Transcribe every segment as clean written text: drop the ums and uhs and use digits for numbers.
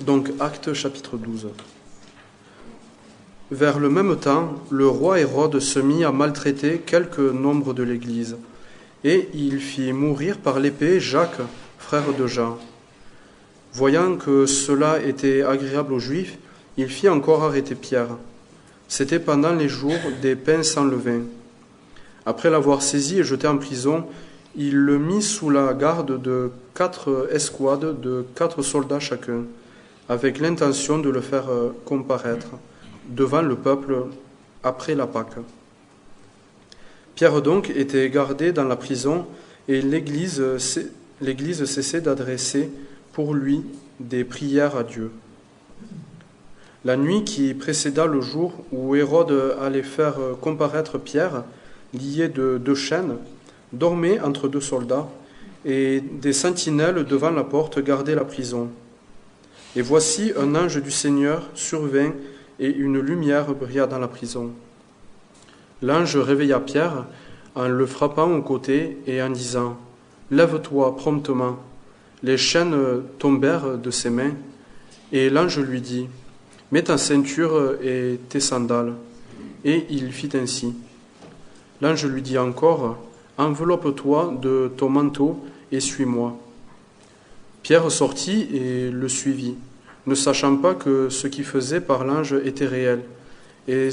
Donc, Actes chapitre 12. Vers le même temps, le roi Hérode se mit à maltraiter quelque nombre de l'Église, et il fit mourir par l'épée Jacques, frère de Jean. Voyant que cela était agréable aux Juifs, il fit encore arrêter Pierre. C'était pendant les jours des pains sans levain. Après l'avoir saisi et jeté en prison, il le mit sous la garde de 4 escouades de 4 soldats chacun, avec l'intention de le faire comparaître devant le peuple après la Pâque. Pierre donc était gardé dans la prison et l'Église cessait d'adresser pour lui des prières à Dieu. La nuit qui précéda le jour où Hérode allait faire comparaître Pierre, lié de 2 chaînes, dormait entre 2 soldats, et des sentinelles devant la porte gardaient la prison. Et voici un ange du Seigneur survint, et une lumière brilla dans la prison. L'ange réveilla Pierre en le frappant au côté et en disant « Lève-toi promptement ». Les chaînes tombèrent de ses mains, et l'ange lui dit « Mets ta ceinture et tes sandales ». Et il fit ainsi. L'ange lui dit encore « Enveloppe-toi de ton manteau et suis-moi ». Pierre sortit et le suivit, ne sachant pas que ce qu'il faisait par l'ange était réel, et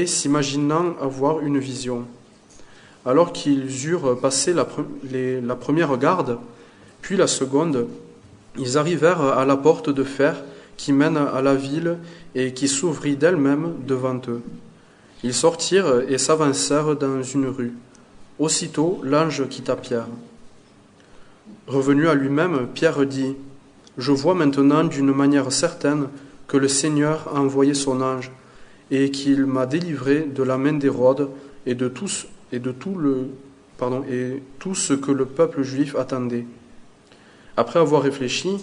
s'imaginant avoir une vision. Alors qu'ils eurent passé la première garde, puis la seconde, ils arrivèrent à la porte de fer qui mène à la ville et qui s'ouvrit d'elle-même devant eux. Ils sortirent et s'avancèrent dans une rue. Aussitôt, l'ange quitta Pierre. Revenu à lui-même, Pierre dit « Je vois maintenant d'une manière certaine que le Seigneur a envoyé son ange et qu'il m'a délivré de la main d'Hérode et de tout ce que le peuple juif attendait. » Après avoir réfléchi,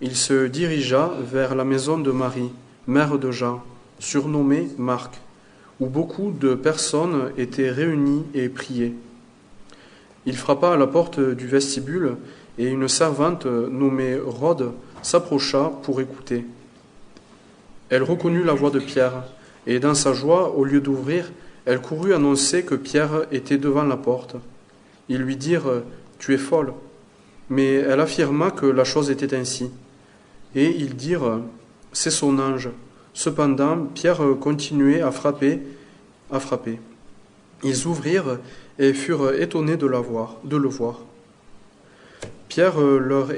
il se dirigea vers la maison de Marie, mère de Jean, surnommée Marc, où beaucoup de personnes étaient réunies et priaient. Il frappa à la porte du vestibule et une servante nommée Rhode s'approcha pour écouter. Elle reconnut la voix de Pierre et dans sa joie, au lieu d'ouvrir, elle courut annoncer que Pierre était devant la porte. Ils lui dirent « Tu es folle ». Mais elle affirma que la chose était ainsi. Et ils dirent « C'est son ange ». Cependant, Pierre continuait à frapper. Ils ouvrirent et furent étonnés de le voir. Pierre, leur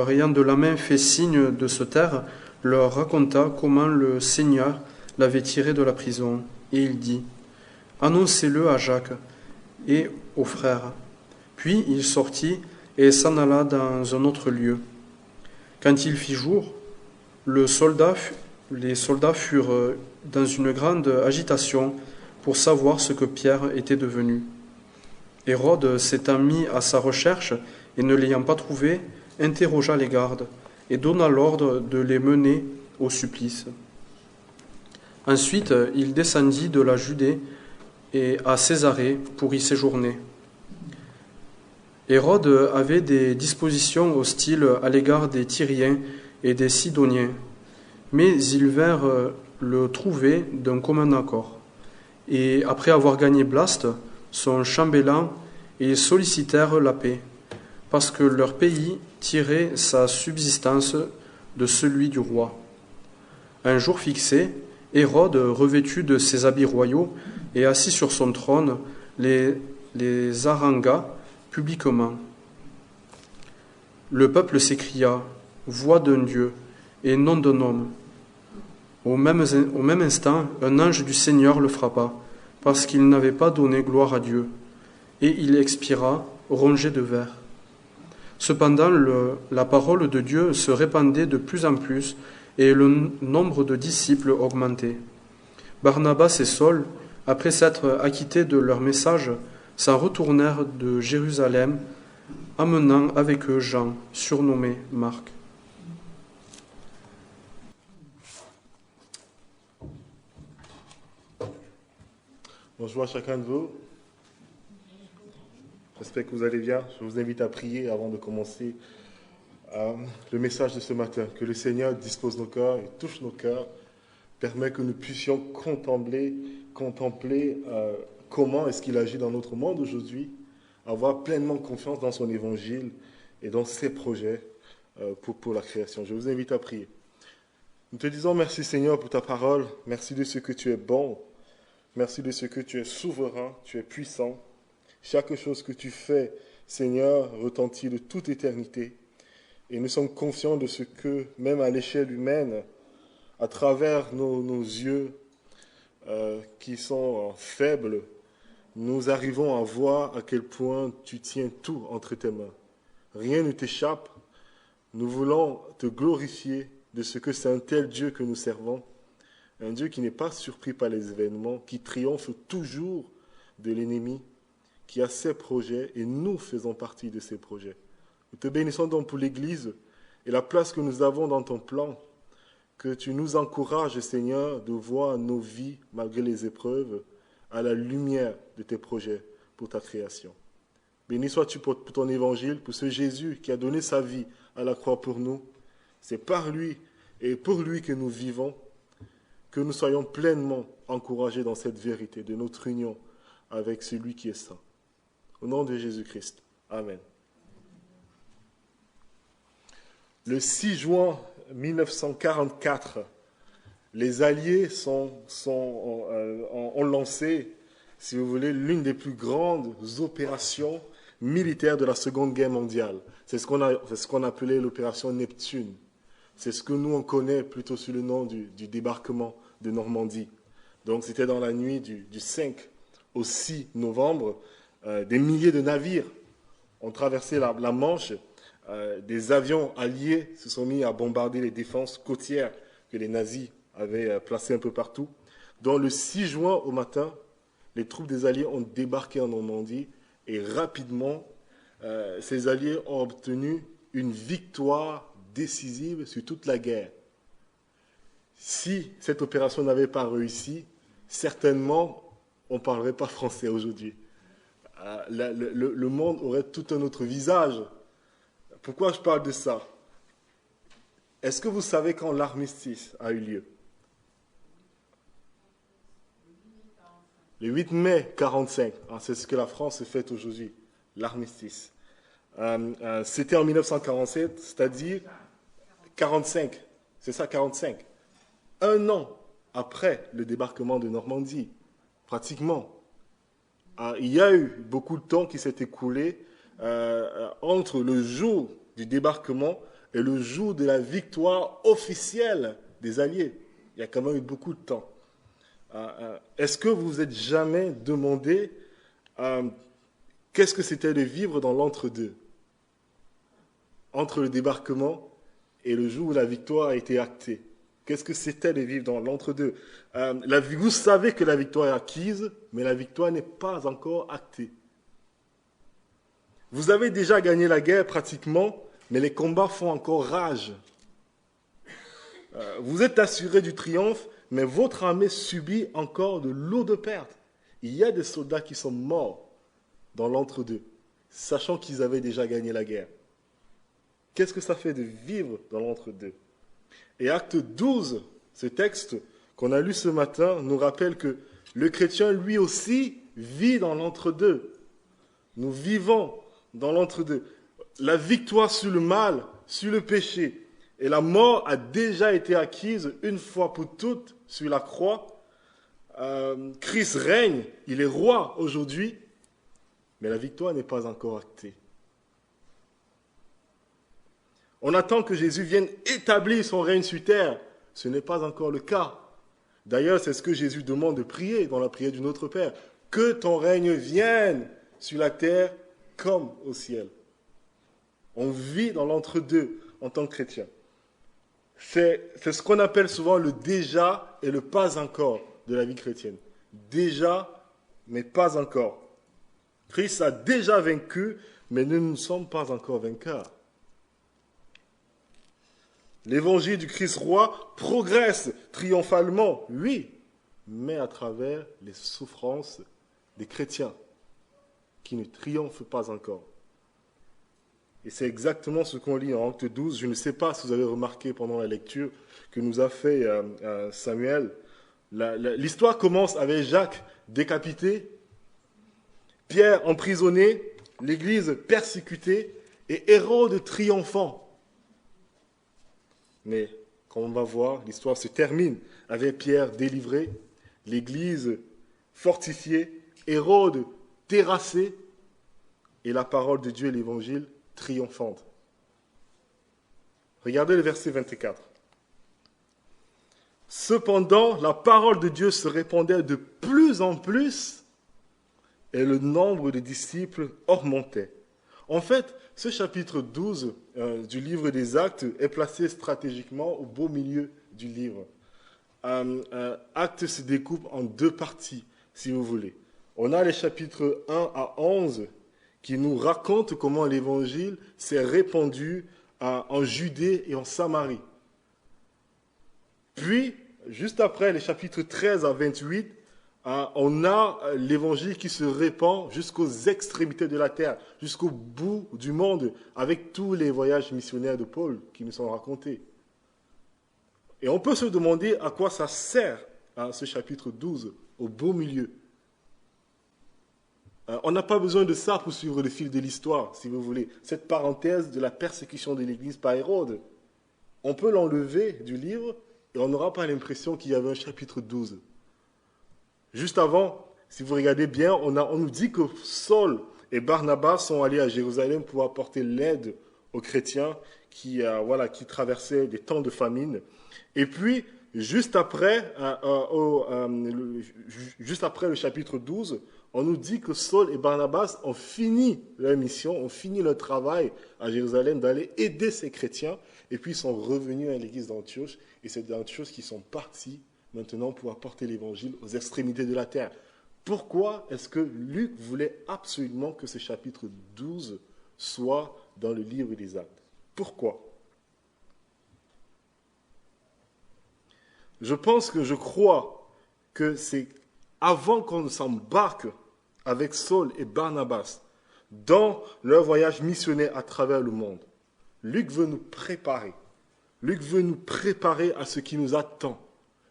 ayant de la main fait signe de se taire, leur raconta comment le Seigneur l'avait tiré de la prison. Et il dit « Annoncez-le à Jacques et aux frères ». Puis il sortit et s'en alla dans un autre lieu. Quand il fit jour, les soldats furent dans une grande agitation pour savoir ce que Pierre était devenu. Hérode s'étant mis à sa recherche et ne l'ayant pas trouvé, interrogea les gardes et donna l'ordre de les mener au supplice. Ensuite, il descendit de la Judée et à Césarée pour y séjourner. Hérode avait des dispositions hostiles à l'égard des Tyriens et des Sidoniens, mais ils vinrent le trouver d'un commun accord. Et après avoir gagné Blaste, son chambellan, ils sollicitèrent la paix, parce que leur pays tirait sa subsistance de celui du roi. Un jour fixé, Hérode, revêtu de ses habits royaux et assis sur son trône, les harangua publiquement. Le peuple s'écria « Voix d'un Dieu et non d'un homme ». Au même instant, un ange du Seigneur le frappa, parce qu'il n'avait pas donné gloire à Dieu, et il expira, rongé de vers. Cependant, la parole de Dieu se répandait de plus en plus, et le nombre de disciples augmentait. Barnabas et Saul, après s'être acquittés de leur message, s'en retournèrent de Jérusalem, amenant avec eux Jean, surnommé Marc. Bonjour à chacun de vous. J'espère que vous allez bien. Je vous invite à prier avant de commencer le message de ce matin. Que le Seigneur dispose nos cœurs et touche nos cœurs, permet que nous puissions contempler comment est-ce qu'il agit dans notre monde aujourd'hui, avoir pleinement confiance dans son évangile et dans ses projets pour la création. Je vous invite à prier. Nous te disons merci Seigneur pour ta parole. Merci de ce que tu es bon. Merci de ce que tu es souverain, tu es puissant. Chaque chose que tu fais, Seigneur, retentit de toute éternité. Et nous sommes confiants de ce que, même à l'échelle humaine, à travers nos yeux qui sont faibles, nous arrivons à voir à quel point tu tiens tout entre tes mains. Rien ne t'échappe. Nous voulons te glorifier de ce que c'est un tel Dieu que nous servons. Un Dieu qui n'est pas surpris par les événements, qui triomphe toujours de l'ennemi, qui a ses projets et nous faisons partie de ces projets. Nous te bénissons donc pour l'Église et la place que nous avons dans ton plan, que tu nous encourages, Seigneur, de voir nos vies, malgré les épreuves, à la lumière de tes projets pour ta création. Béni sois-tu pour ton évangile, pour ce Jésus qui a donné sa vie à la croix pour nous. C'est par lui et pour lui que nous vivons, que nous soyons pleinement encouragés dans cette vérité de notre union avec celui qui est saint. Au nom de Jésus-Christ. Amen. Le 6 juin 1944, les Alliés ont lancé, si vous voulez, l'une des plus grandes opérations militaires de la Seconde Guerre mondiale. C'est ce qu'on appelait l'opération Neptune. C'est ce que nous, on connaît plutôt sous le nom du débarquement de Normandie. Donc, c'était dans la nuit du 5 au 6 novembre. Des milliers de navires ont traversé la Manche. Des avions alliés se sont mis à bombarder les défenses côtières que les nazis avaient placées un peu partout. Donc le 6 juin au matin, les troupes des Alliés ont débarqué en Normandie et rapidement, ces Alliés ont obtenu une victoire décisive sur toute la guerre. Si cette opération n'avait pas réussi, certainement, on ne parlerait pas français aujourd'hui. Le monde aurait tout un autre visage. Pourquoi je parle de ça? Est-ce que vous savez quand l'armistice a eu lieu? Le 8 mai 1945. C'est ce que la France fête aujourd'hui, l'armistice. C'était en 1947, c'est-à-dire 45. C'est ça, 45. Un an après le débarquement de Normandie, pratiquement. Il y a eu beaucoup de temps qui s'est écoulé entre le jour du débarquement et le jour de la victoire officielle des Alliés. Il y a quand même eu beaucoup de temps. Est-ce que vous vous êtes jamais demandé qu'est-ce que c'était de vivre dans l'entre-deux, entre le débarquement et le jour où la victoire a été actée? Qu'est-ce que c'était de vivre dans l'entre-deux? Vous savez que la victoire est acquise, mais la victoire n'est pas encore actée. Vous avez déjà gagné la guerre pratiquement, mais les combats font encore rage. Vous êtes assuré du triomphe, mais votre armée subit encore de lourdes pertes. Il y a des soldats qui sont morts dans l'entre-deux, sachant qu'ils avaient déjà gagné la guerre. Qu'est-ce que ça fait de vivre dans l'entre-deux? Et Acte 12, ce texte qu'on a lu ce matin, nous rappelle que le chrétien, lui aussi, vit dans l'entre-deux. Nous vivons dans l'entre-deux. La victoire sur le mal, sur le péché et la mort a déjà été acquise une fois pour toutes sur la croix. Christ règne, il est roi aujourd'hui, mais la victoire n'est pas encore actée. On attend que Jésus vienne établir son règne sur terre. Ce n'est pas encore le cas. D'ailleurs, c'est ce que Jésus demande de prier dans la prière du Notre Père. Que ton règne vienne sur la terre comme au ciel. On vit dans l'entre-deux en tant que chrétien. C'est ce qu'on appelle souvent le déjà et le pas encore de la vie chrétienne. Déjà, mais pas encore. Christ a déjà vaincu, mais nous ne sommes pas encore vainqueurs. L'évangile du Christ roi progresse triomphalement, oui, mais à travers les souffrances des chrétiens. qui ne triomphe pas encore. Et c'est exactement ce qu'on lit en Acte 12. Je ne sais pas si vous avez remarqué pendant la lecture que nous a fait Samuel. L'histoire commence avec Jacques décapité, Pierre emprisonné, l'Église persécutée et Hérode triomphant. Mais quand on va voir, l'histoire se termine avec Pierre délivré, l'Église fortifiée, Hérode terrassé et la parole de Dieu et l'Évangile triomphante. Regardez le verset 24. Cependant, la parole de Dieu se répandait de plus en plus et le nombre de disciples augmentait. En fait, ce chapitre 12 du livre des Actes est placé stratégiquement au beau milieu du livre. Actes se découpe en deux parties, si vous voulez. On a les chapitres 1 à 11 qui nous racontent comment l'évangile s'est répandu en Judée et en Samarie. Puis, juste après, les chapitres 13 à 28, on a l'évangile qui se répand jusqu'aux extrémités de la terre, jusqu'au bout du monde, avec tous les voyages missionnaires de Paul qui nous sont racontés. Et on peut se demander à quoi ça sert, ce chapitre 12, au beau milieu. On n'a pas besoin de ça pour suivre le fil de l'histoire, si vous voulez. Cette parenthèse de la persécution de l'Église par Hérode, on peut l'enlever du livre et on n'aura pas l'impression qu'il y avait un chapitre 12. Juste avant, si vous regardez bien, on nous dit que Saul et Barnabas sont allés à Jérusalem pour apporter l'aide aux chrétiens qui traversaient des temps de famine. Et puis, juste après le chapitre 12, on nous dit que Saul et Barnabas ont fini leur mission, ont fini leur travail à Jérusalem d'aller aider ces chrétiens, et puis ils sont revenus à l'église d'Antioche, et c'est d'Antioche qu'ils sont partis maintenant pour apporter l'évangile aux extrémités de la terre. Pourquoi est-ce que Luc voulait absolument que ce chapitre 12 soit dans le livre des Actes? Pourquoi? Je crois que c'est avant qu'on ne s'embarque avec Saul et Barnabas dans leur voyage missionnaire à travers le monde. Luc veut nous préparer. Luc veut nous préparer à ce qui nous attend.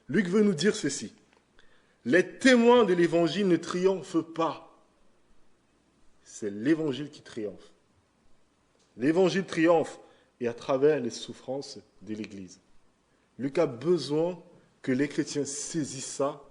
Luc veut nous dire ceci. Les témoins de l'évangile ne triomphent pas. C'est l'évangile qui triomphe. L'évangile triomphe et à travers les souffrances de l'Église. Luc a besoin que les chrétiens saisissent ça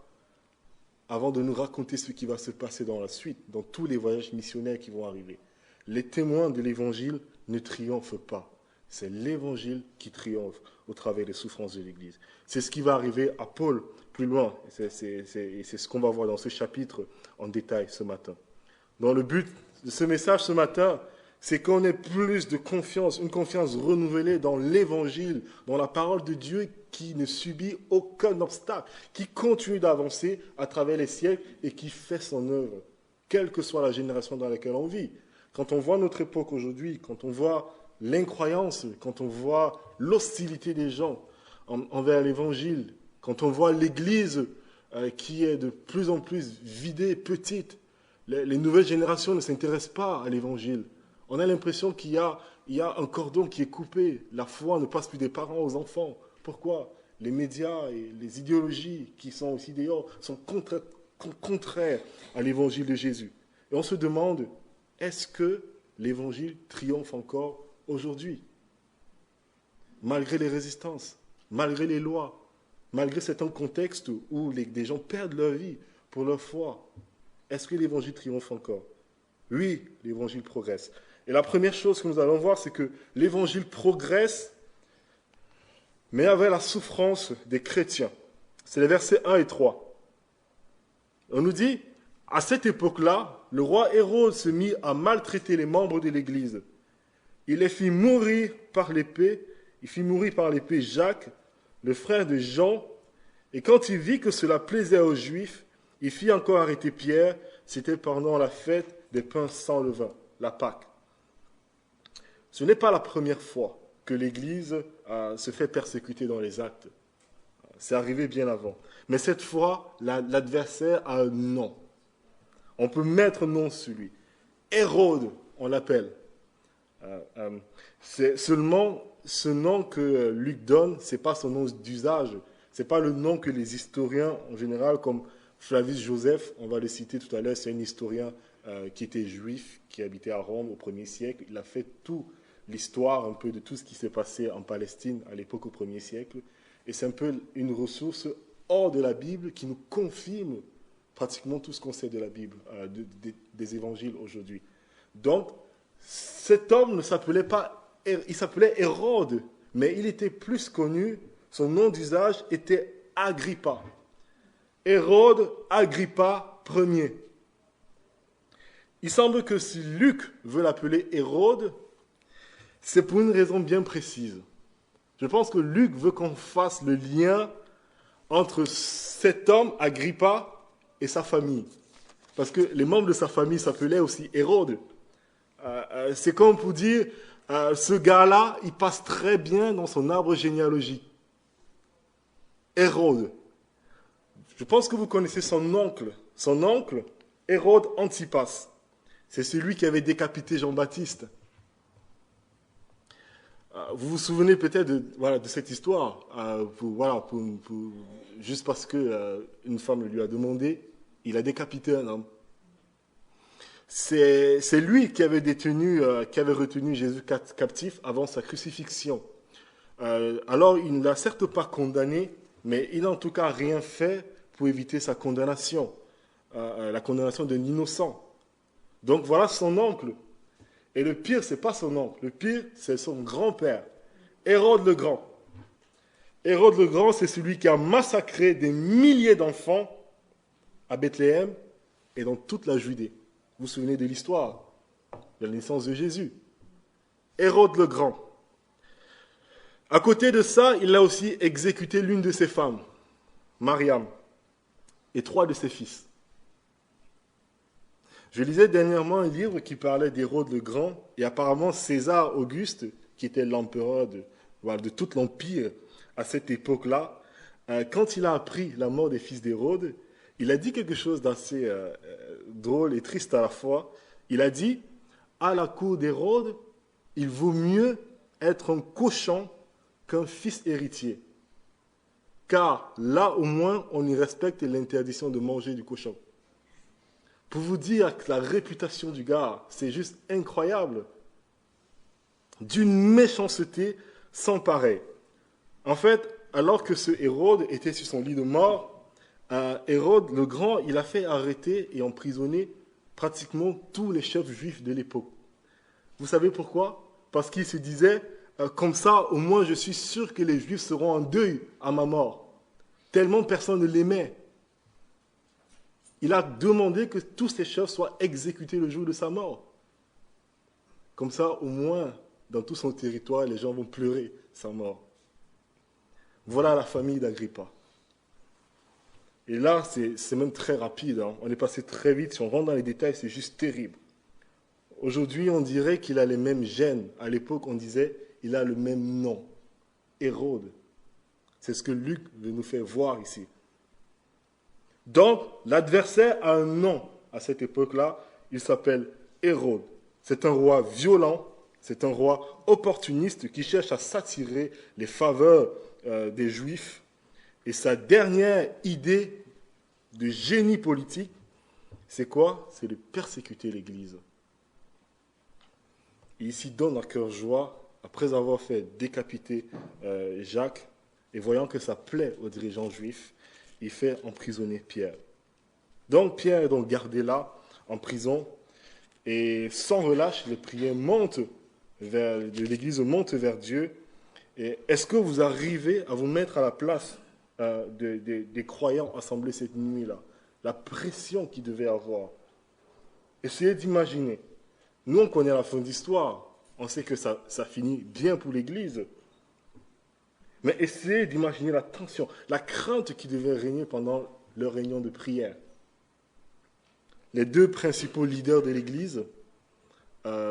avant de nous raconter ce qui va se passer dans la suite, dans tous les voyages missionnaires qui vont arriver. Les témoins de l'Évangile ne triomphent pas. C'est l'Évangile qui triomphe au travers des souffrances de l'Église. C'est ce qui va arriver à Paul plus loin. C'est ce qu'on va voir dans ce chapitre en détail ce matin. Dans le but de ce message ce matin, c'est qu'on ait plus de confiance, une confiance renouvelée dans l'Évangile, dans la parole de Dieu qui ne subit aucun obstacle, qui continue d'avancer à travers les siècles et qui fait son œuvre, quelle que soit la génération dans laquelle on vit. Quand on voit notre époque aujourd'hui, quand on voit l'incroyance, quand on voit l'hostilité des gens envers l'Évangile, quand on voit l'Église qui est de plus en plus vidée, petite, les nouvelles générations ne s'intéressent pas à l'Évangile. On a l'impression qu'il y a un cordon qui est coupé. La foi ne passe plus des parents aux enfants. Pourquoi? Les médias et les idéologies qui sont aussi dehors sont contraires à l'évangile de Jésus. Et on se demande, est-ce que l'évangile triomphe encore aujourd'hui? Malgré les résistances, malgré les lois, malgré certains contextes où des gens perdent leur vie pour leur foi, est-ce que l'évangile triomphe encore? Oui, l'évangile progresse. Et la première chose que nous allons voir, c'est que l'évangile progresse, mais avec la souffrance des chrétiens. C'est les versets 1 et 3. On nous dit, à cette époque-là, le roi Hérode se mit à maltraiter les membres de l'Église. Il les fit mourir par l'épée. Il fit mourir par l'épée Jacques, le frère de Jean. Et quand il vit que cela plaisait aux Juifs, il fit encore arrêter Pierre. C'était pendant la fête des pains sans levain, la Pâque. Ce n'est pas la première fois que l'Église se fait persécuter dans les actes. C'est arrivé bien avant. Mais cette fois, l'adversaire a un nom. On peut mettre un nom sur lui. Hérode, on l'appelle. C'est seulement ce nom que Luc donne, ce n'est pas son nom d'usage, ce n'est pas le nom que les historiens en général, comme Flavius Joseph, on va le citer tout à l'heure, c'est un historien qui était juif, qui habitait à Rome au 1er siècle. Il a fait toute l'histoire un peu de tout ce qui s'est passé en Palestine à l'époque au 1er siècle. Et c'est un peu une ressource hors de la Bible qui nous confirme pratiquement tout ce qu'on sait de la Bible, des évangiles aujourd'hui. Donc, cet homme ne s'appelait pas, il s'appelait Hérode, mais il était plus connu, son nom d'usage était Agrippa. Hérode Agrippa Ier. Il semble que si Luc veut l'appeler Hérode, c'est pour une raison bien précise. Je pense que Luc veut qu'on fasse le lien entre cet homme, Agrippa, et sa famille. Parce que les membres de sa famille s'appelaient aussi Hérode. C'est comme pour dire, ce gars-là, il passe très bien dans son arbre généalogique. Hérode. Je pense que vous connaissez son oncle. Son oncle, Hérode Antipas. C'est celui qui avait décapité Jean-Baptiste. Vous vous souvenez peut-être de cette histoire, juste parce qu'une femme lui a demandé, il a décapité un homme. C'est lui qui avait retenu Jésus captif avant sa crucifixion. Alors, il ne l'a certes pas condamné, mais il n'a en tout cas rien fait pour éviter sa condamnation, la condamnation d'un innocent. Donc voilà son oncle. Et le pire, ce n'est pas son oncle. Le pire, c'est son grand-père, Hérode le Grand. Hérode le Grand, c'est celui qui a massacré des milliers d'enfants à Bethléem et dans toute la Judée. Vous vous souvenez de l'histoire de la naissance de Jésus. Hérode le Grand. À côté de ça, il a aussi exécuté l'une de ses femmes, Mariam, et 3 de ses fils. Je lisais dernièrement un livre qui parlait d'Hérode le Grand, et apparemment César Auguste, qui était l'empereur de tout l'Empire à cette époque-là, quand il a appris la mort des fils d'Hérode, il a dit quelque chose d'assez drôle et triste à la fois. Il a dit, à la cour d'Hérode, il vaut mieux être un cochon qu'un fils héritier. Car là, au moins, on y respecte l'interdiction de manger du cochon. Pour vous dire que la réputation du gars, c'est juste incroyable. D'une méchanceté sans pareil. En fait, alors que ce Hérode était sur son lit de mort, Hérode le Grand, il a fait arrêter et emprisonner pratiquement tous les chefs juifs de l'époque. Vous savez pourquoi? Parce qu'il se disait, comme ça, au moins je suis sûr que les Juifs seront en deuil à ma mort. Tellement personne ne l'aimait. Il a demandé que tous ces chefs soient exécutés le jour de sa mort. Comme ça, au moins, dans tout son territoire, les gens vont pleurer sa mort. Voilà la famille d'Agrippa. Et là, c'est même très rapide. On est passé très vite. Si on rentre dans les détails, c'est juste terrible. Aujourd'hui, on dirait qu'il a les mêmes gènes. À l'époque, on disait il a le même nom. Hérode. C'est ce que Luc veut nous faire voir ici. Donc, l'adversaire a un nom à cette époque-là. Il s'appelle Hérode. C'est un roi violent. C'est un roi opportuniste qui cherche à s'attirer les faveurs des Juifs. Et sa dernière idée de génie politique, c'est quoi? C'est de persécuter l'Église. Et ici, donne à cœur joie, après avoir fait décapiter Jacques, et voyant que ça plaît aux dirigeants juifs, il fait emprisonner Pierre. Donc Pierre est donc gardé là, en prison, et sans relâche, les prières de l'Église montent vers Dieu. Et est-ce que vous arrivez à vous mettre à la place des croyants assemblés cette nuit-là? La pression qu'ils devaient avoir. Essayez d'imaginer. Nous, on connaît la fin de l'histoire. On sait que ça finit bien pour l'Église. Mais essayez d'imaginer la tension, la crainte qui devait régner pendant leur réunion de prière. Les 2 principaux leaders de l'Église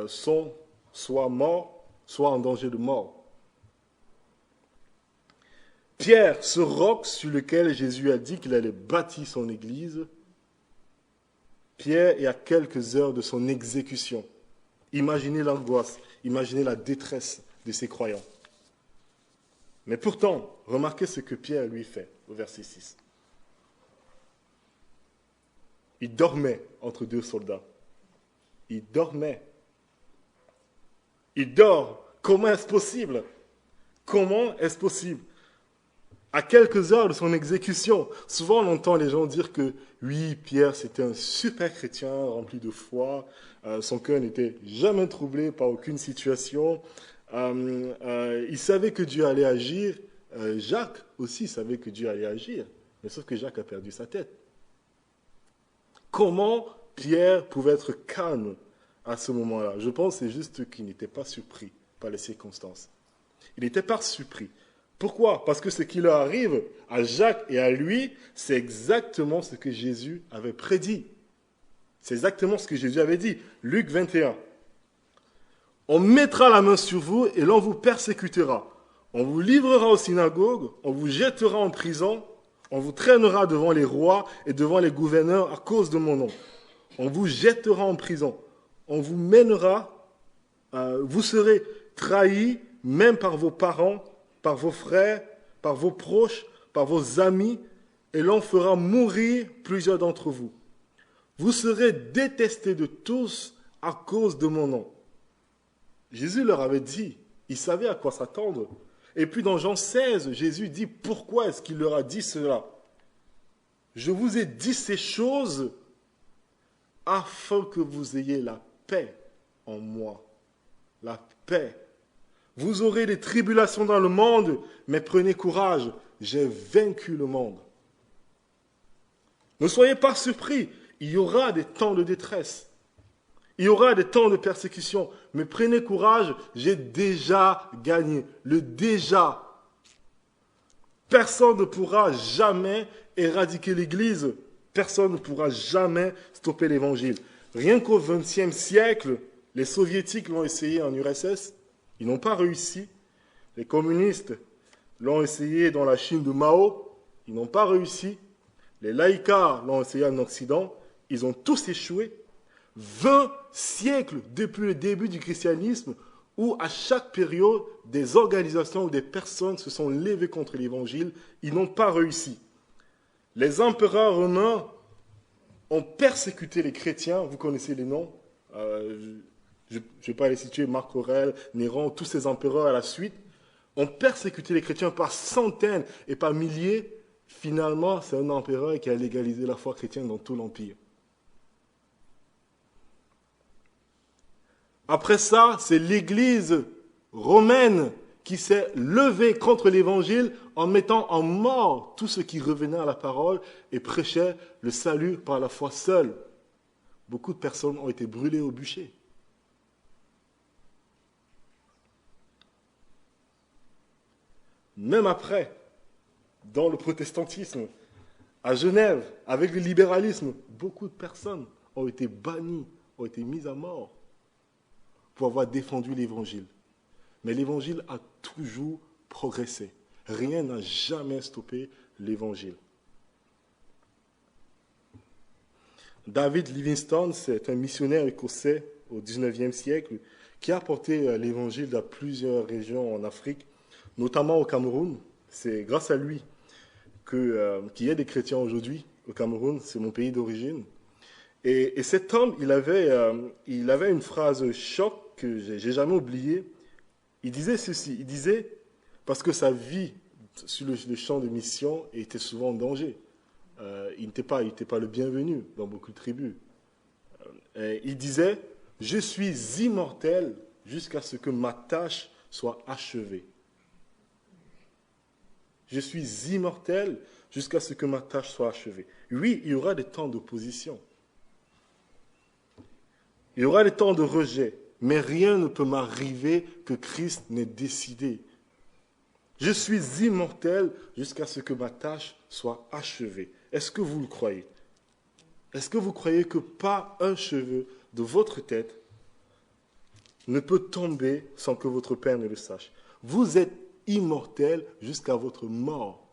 sont soit morts, soit en danger de mort. Pierre, ce roc sur lequel Jésus a dit qu'il allait bâtir son Église, Pierre est à quelques heures de son exécution. Imaginez l'angoisse, imaginez la détresse de ces croyants. Mais pourtant, remarquez ce que Pierre lui fait au verset 6. Il dormait entre deux soldats. Il dormait. Il dort. Comment est-ce possible? Comment est-ce possible? À quelques heures de son exécution, souvent on entend les gens dire que oui, Pierre c'était un super chrétien rempli de foi, son cœur n'était jamais troublé par aucune situation, il savait que Dieu allait agir, Jacques aussi savait que Dieu allait agir, mais sauf que Jacques a perdu sa tête. Comment Pierre pouvait être calme à ce moment-là? Je pense que c'est juste qu'il n'était pas surpris par les circonstances. Il n'était pas surpris. Pourquoi? Parce que ce qui leur arrive à Jacques et à lui, c'est exactement ce que Jésus avait prédit. C'est exactement ce que Jésus avait dit. Luc 21. On mettra la main sur vous et l'on vous persécutera. On vous livrera aux synagogues, on vous jettera en prison, on vous traînera devant les rois et devant les gouverneurs à cause de mon nom. On vous jettera en prison. On vous mènera, vous serez trahis même par vos parents, par vos frères, par vos proches, par vos amis, et l'on fera mourir plusieurs d'entre vous. Vous serez détestés de tous à cause de mon nom. Jésus leur avait dit, il savait à quoi s'attendre. Et puis dans Jean 16, Jésus dit, pourquoi est-ce qu'il leur a dit cela? Je vous ai dit ces choses afin que vous ayez la paix en moi. La paix. Vous aurez des tribulations dans le monde, mais prenez courage, j'ai vaincu le monde. Ne soyez pas surpris, il y aura des temps de détresse, il y aura des temps de persécution, mais prenez courage, j'ai déjà gagné. Le déjà. Personne ne pourra jamais éradiquer l'Église, personne ne pourra jamais stopper l'Évangile. Rien qu'au XXe siècle, les Soviétiques l'ont essayé en URSS, ils n'ont pas réussi. Les communistes l'ont essayé dans la Chine de Mao, ils n'ont pas réussi. Les laïcars l'ont essayé en Occident, ils ont tous échoué. 20 siècles depuis le début du christianisme, où à chaque période, des organisations ou des personnes se sont levées contre l'Évangile, ils n'ont pas réussi. Les empereurs romains ont persécuté les chrétiens, vous connaissez les noms, je ne vais pas les situer, Marc Aurèle, Néron, tous ces empereurs à la suite, ont persécuté les chrétiens par centaines et par milliers. Finalement, c'est un empereur qui a légalisé la foi chrétienne dans tout l'Empire. Après ça, c'est l'Église romaine qui s'est levée contre l'Évangile en mettant en mort tout ce qui revenait à la parole et prêchait le salut par la foi seule. Beaucoup de personnes ont été brûlées au bûcher. Même après, dans le protestantisme, à Genève, avec le libéralisme, beaucoup de personnes ont été bannies, ont été mises à mort pour avoir défendu l'Évangile. Mais l'Évangile a toujours progressé. Rien n'a jamais stoppé l'Évangile. David Livingstone, c'est un missionnaire écossais au XIXe siècle qui a apporté l'Évangile dans plusieurs régions en Afrique, notamment au Cameroun. C'est grâce à lui qu'il y a des chrétiens aujourd'hui au Cameroun, c'est mon pays d'origine. Et cet homme, il avait une phrase choc que j'ai jamais oubliée. Il disait ceci, il disait, parce que sa vie sur le champ de mission était souvent en danger. Il n'était pas le bienvenu dans beaucoup de tribus. Il disait, je suis immortel jusqu'à ce que ma tâche soit achevée. Je suis immortel jusqu'à ce que ma tâche soit achevée. Oui, il y aura des temps d'opposition. Il y aura des temps de rejet. Mais rien ne peut m'arriver que Christ n'ait décidé. Je suis immortel jusqu'à ce que ma tâche soit achevée. Est-ce que vous le croyez? Est-ce que vous croyez que pas un cheveu de votre tête ne peut tomber sans que votre Père ne le sache? Vous êtes immortel jusqu'à votre mort,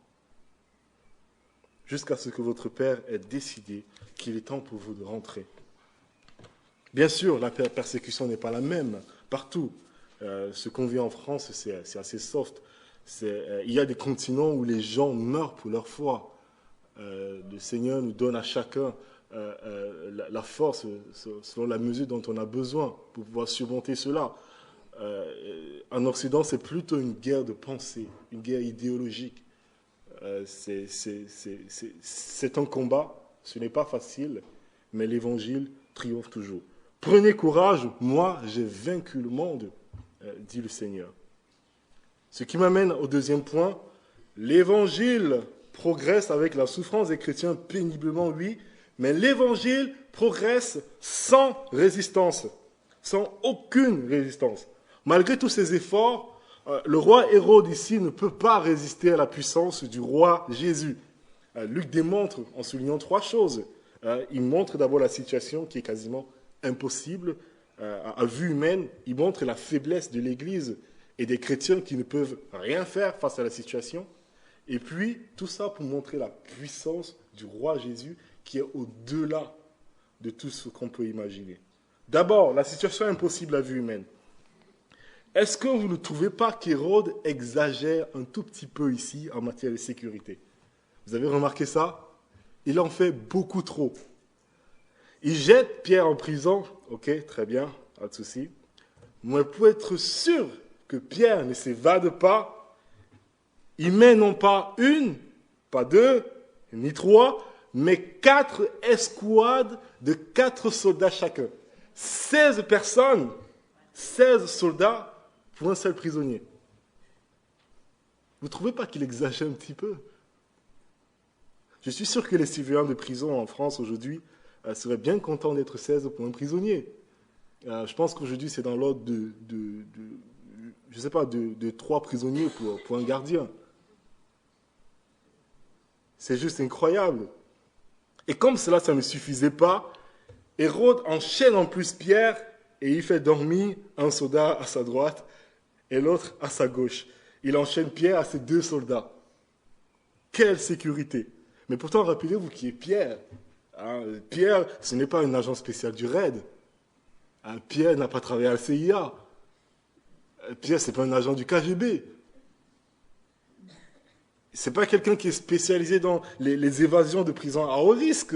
jusqu'à ce que votre Père ait décidé qu'il est temps pour vous de rentrer. Bien sûr, la persécution n'est pas la même partout. Ce qu'on vit en France, c'est assez soft. Il y a des continents où les gens meurent pour leur foi. Le Seigneur nous donne à chacun la force selon la mesure dont on a besoin pour pouvoir surmonter cela. En Occident, c'est plutôt une guerre de pensée, une guerre idéologique. C'est un combat, ce n'est pas facile, mais l'Évangile triomphe toujours. Prenez courage, moi j'ai vaincu le monde, dit le Seigneur. Ce qui m'amène au deuxième point, l'Évangile progresse avec la souffrance des chrétiens péniblement, oui, mais l'Évangile progresse sans résistance, sans aucune résistance. Malgré tous ces efforts, le roi Hérode ici ne peut pas résister à la puissance du roi Jésus. Luc démontre en soulignant trois choses. Il montre d'abord la situation qui est quasiment impossible à vue humaine. Il montre la faiblesse de l'Église et des chrétiens qui ne peuvent rien faire face à la situation. Et puis, tout ça pour montrer la puissance du roi Jésus qui est au-delà de tout ce qu'on peut imaginer. D'abord, la situation impossible à vue humaine. Est-ce que vous ne trouvez pas qu'Hérode exagère un tout petit peu ici en matière de sécurité? Vous avez remarqué ça? Il en fait beaucoup trop. Il jette Pierre en prison. Ok, très bien, pas de souci. Mais pour être sûr que Pierre ne s'évade pas, il met non pas une, pas deux, ni trois, mais 4 escouades de 4 soldats chacun. 16 personnes, 16 soldats pour un seul prisonnier. Vous ne trouvez pas qu'il exagère un petit peu? Je suis sûr que les surveillants de prison en France aujourd'hui seraient bien contents d'être 16 pour un prisonnier. Je pense qu'aujourd'hui, c'est dans l'ordre je sais pas, de 3 prisonniers pour un gardien. C'est juste incroyable. Et comme cela, ça ne suffisait pas, Hérode enchaîne en plus Pierre et il fait dormir un soldat à sa droite et l'autre à sa gauche. Il enchaîne Pierre à ses 2 soldats. Quelle sécurité! Mais pourtant, rappelez-vous qui est Pierre. Pierre, ce n'est pas un agent spécial du RAID. Pierre n'a pas travaillé à la CIA. Pierre, ce n'est pas un agent du KGB. Ce n'est pas quelqu'un qui est spécialisé dans les évasions de prison à haut risque.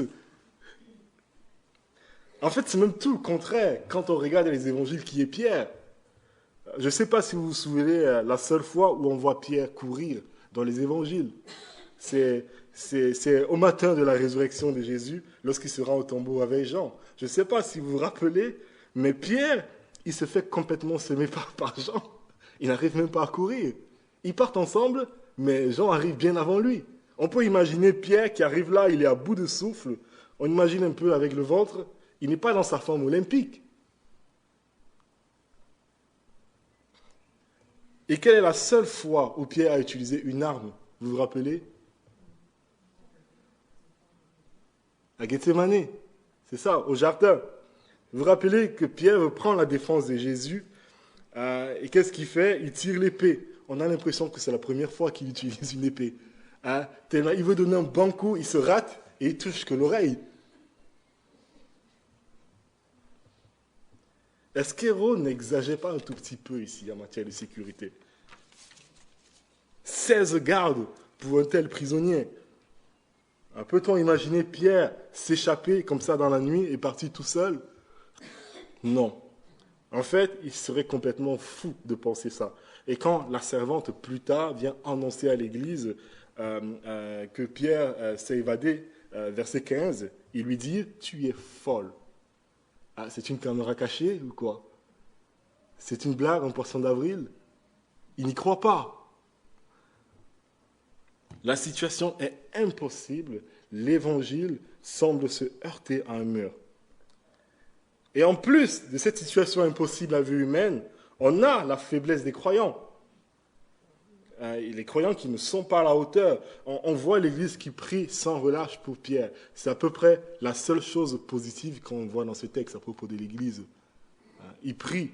En fait, c'est même tout le contraire quand on regarde les évangiles qui est Pierre. Je ne sais pas si vous vous souvenez la seule fois où on voit Pierre courir dans les évangiles. C'est au matin de la résurrection de Jésus, lorsqu'il se rend au tombeau avec Jean. Je ne sais pas si vous vous rappelez, mais Pierre, il se fait complètement semer par Jean. Il n'arrive même pas à courir. Ils partent ensemble, mais Jean arrive bien avant lui. On peut imaginer Pierre qui arrive là, il est à bout de souffle. On imagine un peu avec le ventre. Il n'est pas dans sa forme olympique. Et quelle est la seule fois où Pierre a utilisé une arme? Vous vous rappelez? À Gethsémane. C'est ça, au jardin. Vous vous rappelez que Pierre prend la défense de Jésus et qu'est-ce qu'il fait? Il tire l'épée. On a l'impression que c'est la première fois qu'il utilise une épée. Tellement il veut donner un bon coup, il se rate et il touche que l'oreille. Est-ce qu'Hérode n'exagère pas un tout petit peu ici en matière de sécurité? 16 gardes pour un tel prisonnier. Peut-on imaginer Pierre s'échapper comme ça dans la nuit et partir tout seul? Non. En fait, il serait complètement fou de penser ça. Et quand la servante, plus tard, vient annoncer à l'Église que Pierre s'est évadé, verset 15, il lui dit « Tu es folle ». C'est une caméra cachée ou quoi? C'est une blague en poisson d'avril? Il n'y croit pas. La situation est impossible. L'évangile semble se heurter à un mur. Et en plus de cette situation impossible à vue humaine, on a la faiblesse des croyants. Les croyants qui ne sont pas à la hauteur. On voit l'Église qui prie sans relâche pour Pierre. C'est à peu près la seule chose positive qu'on voit dans ce texte à propos de l'Église. Il prie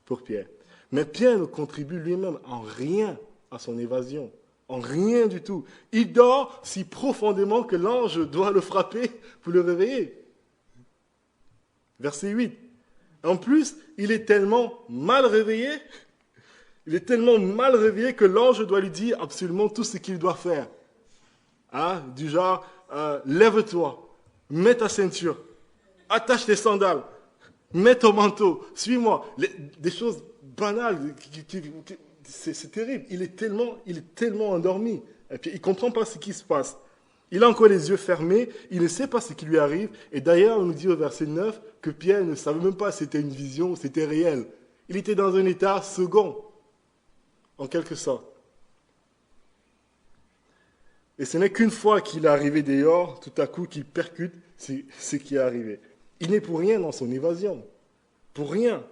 pour Pierre. Mais Pierre ne contribue lui-même en rien à son évasion. En rien du tout. Il dort si profondément que l'ange doit le frapper pour le réveiller. Verset 8. En plus, il est tellement mal réveillé, que l'ange doit lui dire absolument tout ce qu'il doit faire. Du genre, lève-toi, mets ta ceinture, attache tes sandales, mets ton manteau, suis-moi. Des choses banales, c'est terrible. Il est tellement endormi. Et puis, il ne comprend pas ce qui se passe. Il a encore les yeux fermés, il ne sait pas ce qui lui arrive. Et d'ailleurs, on nous dit au verset 9 que Pierre ne savait même pas si c'était une vision ou si c'était réel. Il était dans un état second, en quelque sorte. Et ce n'est qu'une fois qu'il est arrivé dehors, tout à coup, qu'il percute ce qui est arrivé. Il n'est pour rien dans son évasion. Pour rien.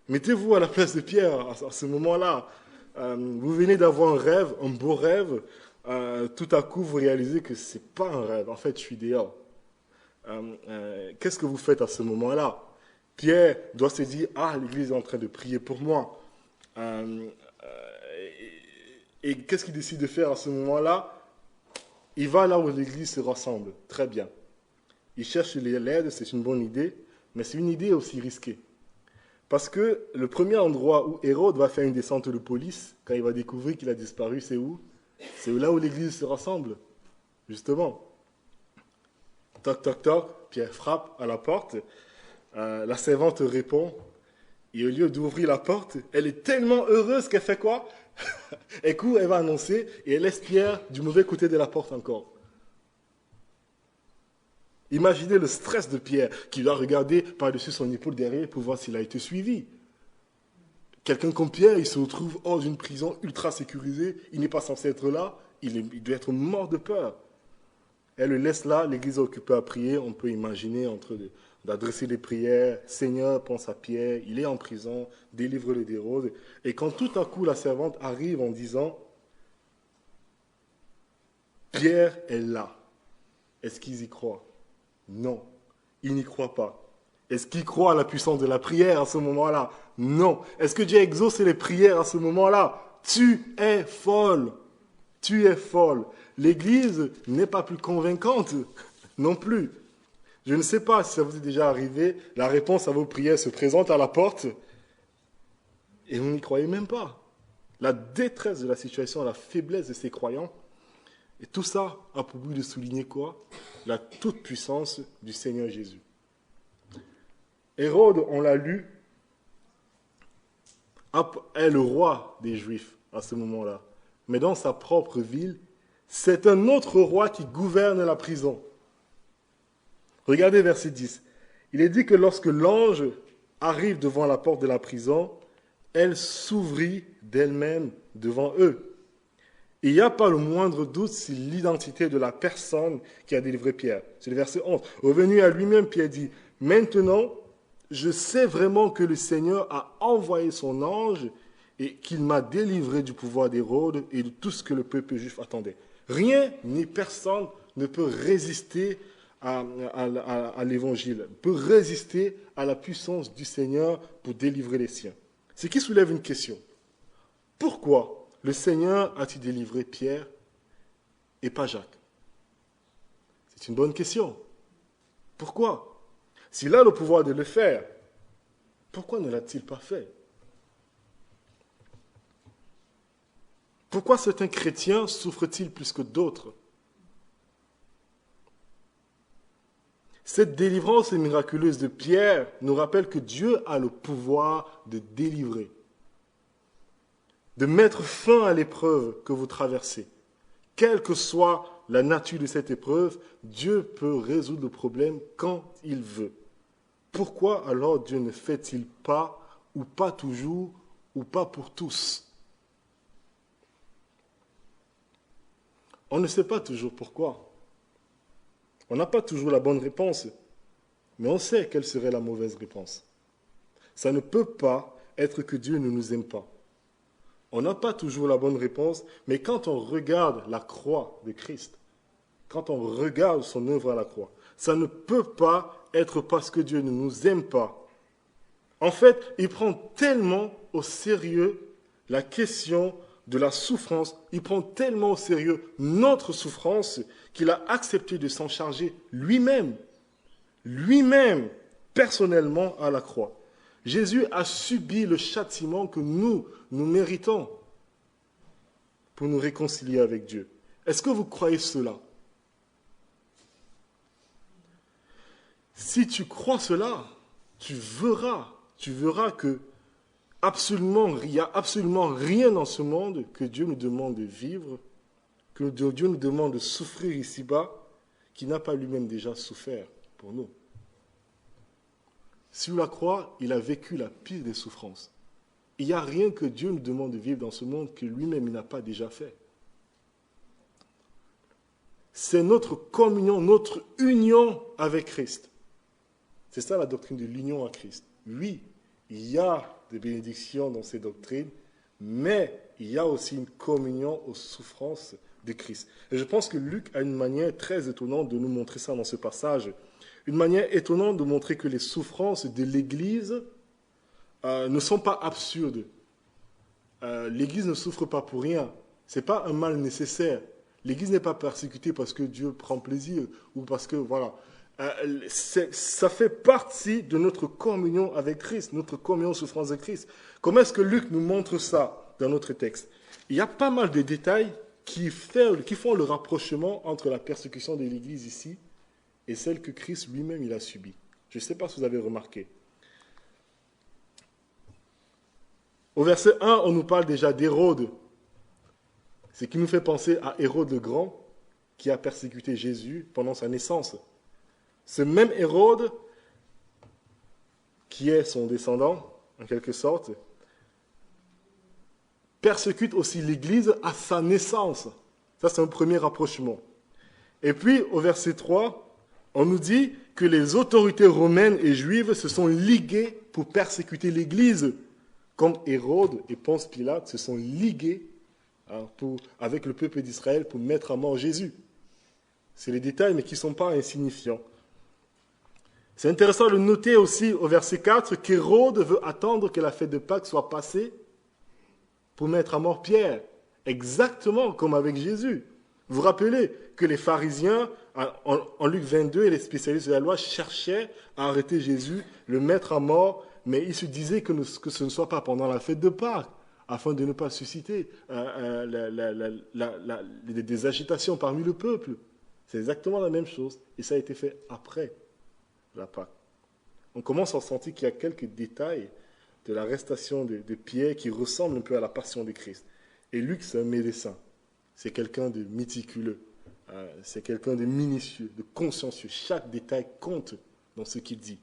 Mettez-vous à la place de Pierre à ce moment-là. Vous venez d'avoir un rêve, un beau rêve. Tout à coup, vous réalisez que ce n'est pas un rêve. En fait, je suis dehors. Qu'est-ce que vous faites à ce moment-là? Pierre doit se dire, l'Église est en train de prier pour moi. Et qu'est-ce qu'il décide de faire à ce moment-là? Il va là où l'Église se rassemble. Très bien. Il cherche l'aide, c'est une bonne idée, mais c'est une idée aussi risquée. Parce que le premier endroit où Hérode va faire une descente de police, quand il va découvrir qu'il a disparu, c'est où? C'est là où l'Église se rassemble, justement. Toc, toc, toc, Pierre frappe à la porte. La servante répond. Et au lieu d'ouvrir la porte, elle est tellement heureuse qu'elle fait quoi? Elle court, elle va annoncer, et elle laisse Pierre du mauvais côté de la porte encore. Imaginez le stress de Pierre, qui doit regarder par-dessus son épaule derrière pour voir s'il a été suivi. Quelqu'un comme Pierre, il se retrouve hors d'une prison ultra sécurisée, il n'est pas censé être là, il doit être mort de peur. Elle le laisse là, l'église est occupée à prier, on peut imaginer d'adresser des prières, Seigneur, pense à Pierre, il est en prison, délivre-le d'Hérode. Et quand tout à coup la servante arrive en disant, Pierre est là, est-ce qu'ils y croient? Non, ils n'y croient pas. Est-ce qu'ils croient à la puissance de la prière à ce moment-là? Non. Est-ce que Dieu a exaucé les prières à ce moment-là? Tu es folle. Tu es folle. L'Église n'est pas plus convaincante non plus. Je ne sais pas si ça vous est déjà arrivé, la réponse à vos prières se présente à la porte et vous n'y croyez même pas. La détresse de la situation, la faiblesse de ces croyants, et tout ça a pour but de souligner quoi? La toute-puissance du Seigneur Jésus. Hérode, on l'a lu, est le roi des Juifs à ce moment-là. Mais dans sa propre ville, c'est un autre roi qui gouverne la prison. Regardez verset 10. Il est dit que lorsque l'ange arrive devant la porte de la prison, elle s'ouvrit d'elle-même devant eux. Il n'y a pas le moindre doute sur l'identité de la personne qui a délivré Pierre. C'est le verset 11. Revenu à lui-même, Pierre dit, « Maintenant, je sais vraiment que le Seigneur a envoyé son ange et qu'il m'a délivré du pouvoir d'Hérode et de tout ce que le peuple juif attendait. » Rien ni personne ne peut résister à l'évangile, peut résister à la puissance du Seigneur pour délivrer les siens. Ce qui soulève une question. Pourquoi le Seigneur a-t-il délivré Pierre et pas Jacques? C'est une bonne question. Pourquoi? S'il a le pouvoir de le faire, pourquoi ne l'a-t-il pas fait? Pourquoi certains chrétiens souffrent-ils plus que d'autres? Cette délivrance miraculeuse de Pierre nous rappelle que Dieu a le pouvoir de délivrer, de mettre fin à l'épreuve que vous traversez. Quelle que soit la nature de cette épreuve, Dieu peut résoudre le problème quand il veut. Pourquoi alors Dieu ne fait-il pas, ou pas toujours, ou pas pour tous? On ne sait pas toujours pourquoi. On n'a pas toujours la bonne réponse, mais on sait quelle serait la mauvaise réponse. Ça ne peut pas être que Dieu ne nous aime pas. On n'a pas toujours la bonne réponse, mais quand on regarde la croix de Christ, quand on regarde son œuvre à la croix, ça ne peut pas être parce que Dieu ne nous aime pas. En fait, il prend tellement au sérieux la question de la souffrance, il prend tellement au sérieux notre souffrance qu'il a accepté de s'en charger lui-même. Lui-même, personnellement à la croix. Jésus a subi le châtiment que nous méritons pour nous réconcilier avec Dieu. Est-ce que vous croyez cela? Si tu crois cela, tu verras que il n'y a absolument rien dans ce monde que Dieu nous demande de vivre, que Dieu nous demande de souffrir ici-bas, qu'il n'a pas lui-même déjà souffert pour nous. Sur la croix, il a vécu la pire des souffrances. Il n'y a rien que Dieu nous demande de vivre dans ce monde que lui-même il n'a pas déjà fait. C'est notre communion, notre union avec Christ. C'est ça la doctrine de l'union à Christ. Oui, il y a des bénédictions dans ces doctrines, mais il y a aussi une communion aux souffrances de Christ. Et je pense que Luc a une manière très étonnante de nous montrer ça dans ce passage. Une manière étonnante de montrer que les souffrances de l'Église ne sont pas absurdes. L'Église ne souffre pas pour rien. Ce n'est pas un mal nécessaire. L'Église n'est pas persécutée parce que Dieu prend plaisir ou parce que, voilà. Ça fait partie de notre communion avec Christ, notre communion aux souffrances de Christ. Comment est-ce que Luc nous montre ça dans notre texte? Il y a pas mal de détails qui font le rapprochement entre la persécution de l'Église ici et celle que Christ lui-même il a subie. Je ne sais pas si vous avez remarqué. Au verset 1, on nous parle déjà d'Hérode, ce qui nous fait penser à Hérode le Grand, qui a persécuté Jésus pendant sa naissance. Ce même Hérode, qui est son descendant, en quelque sorte, persécute aussi l'Église à sa naissance. Ça, c'est un premier rapprochement. Et puis, au verset 3, on nous dit que les autorités romaines et juives se sont liguées pour persécuter l'Église, comme Hérode et Ponce Pilate se sont ligués avec le peuple d'Israël pour mettre à mort Jésus. C'est les détails, mais qui ne sont pas insignifiants. C'est intéressant de noter aussi au verset 4 qu'Hérode veut attendre que la fête de Pâques soit passée pour mettre à mort Pierre, exactement comme avec Jésus. Vous vous rappelez que les pharisiens, en Luc 22, et les spécialistes de la loi cherchaient à arrêter Jésus, le mettre à mort, mais ils se disaient que ce ne soit pas pendant la fête de Pâques, afin de ne pas susciter des agitations parmi le peuple. C'est exactement la même chose, et ça a été fait après la Pâque. On commence à sentir qu'il y a quelques détails de l'arrestation de Pierre qui ressemblent un peu à la passion de Christ. Et Luc, c'est un médecin. C'est quelqu'un de méticuleux. C'est quelqu'un de minutieux, de consciencieux. Chaque détail compte dans ce qu'il dit.